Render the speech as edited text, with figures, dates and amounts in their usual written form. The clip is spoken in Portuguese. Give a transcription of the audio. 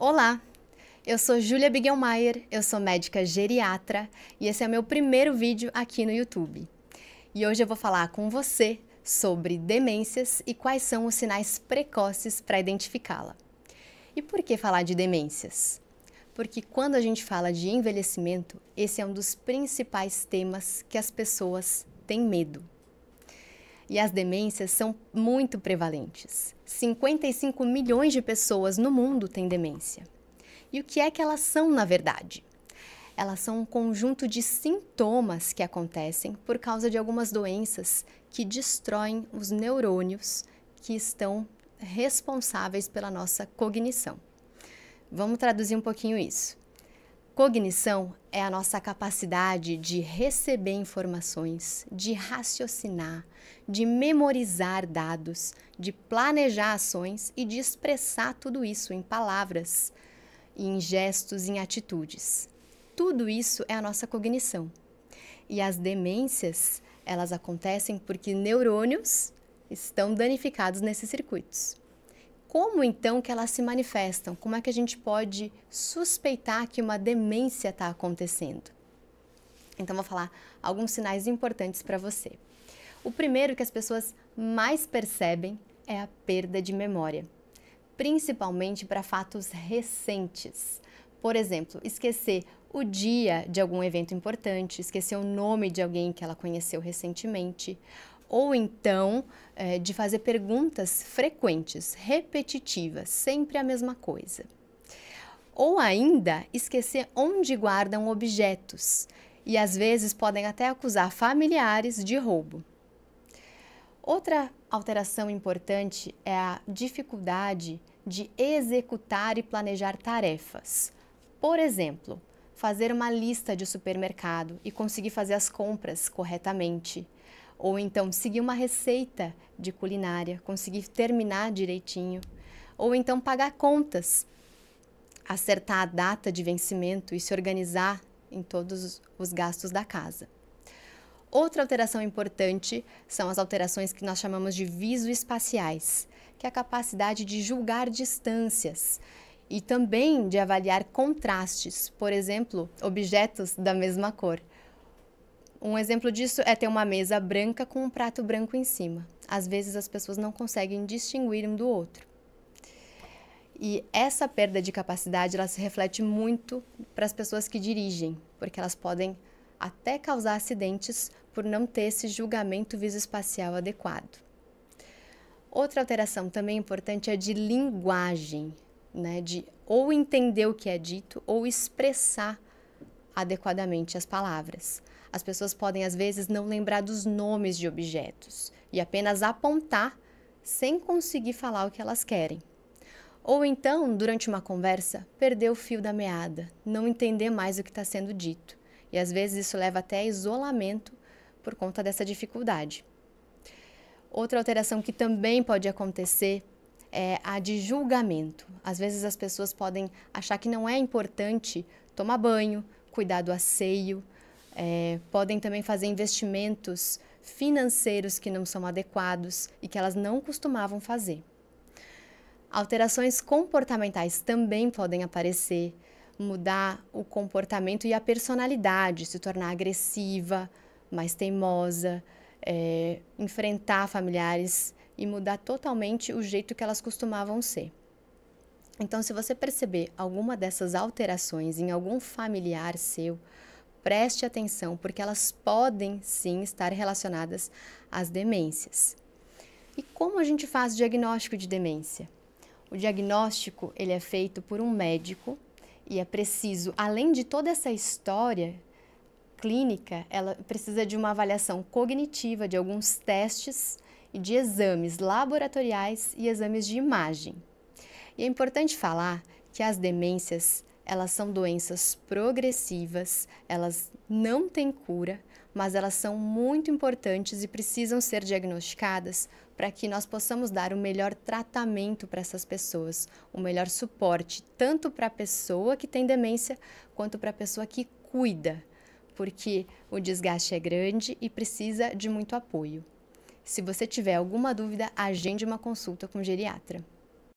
Olá, eu sou Júlia Bigelmaier, eu sou médica geriatra e esse é o meu primeiro vídeo aqui no YouTube. E hoje eu vou falar com você sobre demências e quais são os sinais precoces para identificá-la. E por que falar de demências? Porque quando a gente fala de envelhecimento, esse é um dos principais temas que as pessoas têm medo. E as demências são muito prevalentes. 55 milhões de pessoas no mundo têm demência. E o que é que elas são, na verdade? Elas são um conjunto de sintomas que acontecem por causa de algumas doenças que destroem os neurônios que estão responsáveis pela nossa cognição. Vamos traduzir um pouquinho isso. Cognição é a nossa capacidade de receber informações, de raciocinar, de memorizar dados, de planejar ações e de expressar tudo isso em palavras, em gestos, em atitudes. Tudo isso é a nossa cognição. E as demências, elas acontecem porque neurônios estão danificados nesses circuitos. Como então que elas se manifestam? Como é que a gente pode suspeitar que uma demência está acontecendo? Então vou falar alguns sinais importantes para você. O primeiro que as pessoas mais percebem é a perda de memória, principalmente para fatos recentes. Por exemplo, esquecer o dia de algum evento importante, esquecer o nome de alguém que ela conheceu recentemente, ou então de fazer perguntas frequentes, repetitivas, sempre a mesma coisa. Ou ainda esquecer onde guardam objetos e às vezes podem até acusar familiares de roubo. Outra alteração importante é a dificuldade de executar e planejar tarefas. Por exemplo, fazer uma lista de supermercado e conseguir fazer as compras corretamente. Ou então seguir uma receita de culinária, conseguir terminar direitinho. Ou então pagar contas, acertar a data de vencimento e se organizar em todos os gastos da casa. Outra alteração importante são as alterações que nós chamamos de visoespaciais, que é a capacidade de julgar distâncias e também de avaliar contrastes, por exemplo, objetos da mesma cor. Um exemplo disso é ter uma mesa branca com um prato branco em cima. Às vezes as pessoas não conseguem distinguir um do outro. E essa perda de capacidade, ela se reflete muito para as pessoas que dirigem, porque elas podem até causar acidentes por não ter esse julgamento visoespacial adequado. Outra alteração também importante é de linguagem, né? De ou entender o que é dito ou expressar adequadamente as palavras. As pessoas podem, às vezes, não lembrar dos nomes de objetos e apenas apontar sem conseguir falar o que elas querem. Ou então, durante uma conversa, perder o fio da meada, não entender mais o que está sendo dito. E às vezes isso leva até a isolamento por conta dessa dificuldade. Outra alteração que também pode acontecer é a de julgamento. Às vezes as pessoas podem achar que não é importante tomar banho, cuidar do asseio, podem também fazer investimentos financeiros que não são adequados e que elas não costumavam fazer. Alterações comportamentais também podem aparecer, mudar o comportamento e a personalidade, se tornar agressiva, mais teimosa, enfrentar familiares e mudar totalmente o jeito que elas costumavam ser. Então, se você perceber alguma dessas alterações em algum familiar seu, preste atenção, porque elas podem sim estar relacionadas às demências. E como a gente faz o diagnóstico de demência? O diagnóstico ele é feito por um médico e é preciso, além de toda essa história clínica, ela precisa de uma avaliação cognitiva, de alguns testes e de exames laboratoriais e exames de imagem. E é importante falar que as demências, elas são doenças progressivas, elas não têm cura, mas elas são muito importantes e precisam ser diagnosticadas para que nós possamos dar o melhor tratamento para essas pessoas, o melhor suporte, tanto para a pessoa que tem demência, quanto para a pessoa que cuida, porque o desgaste é grande e precisa de muito apoio. Se você tiver alguma dúvida, agende uma consulta com o geriatra.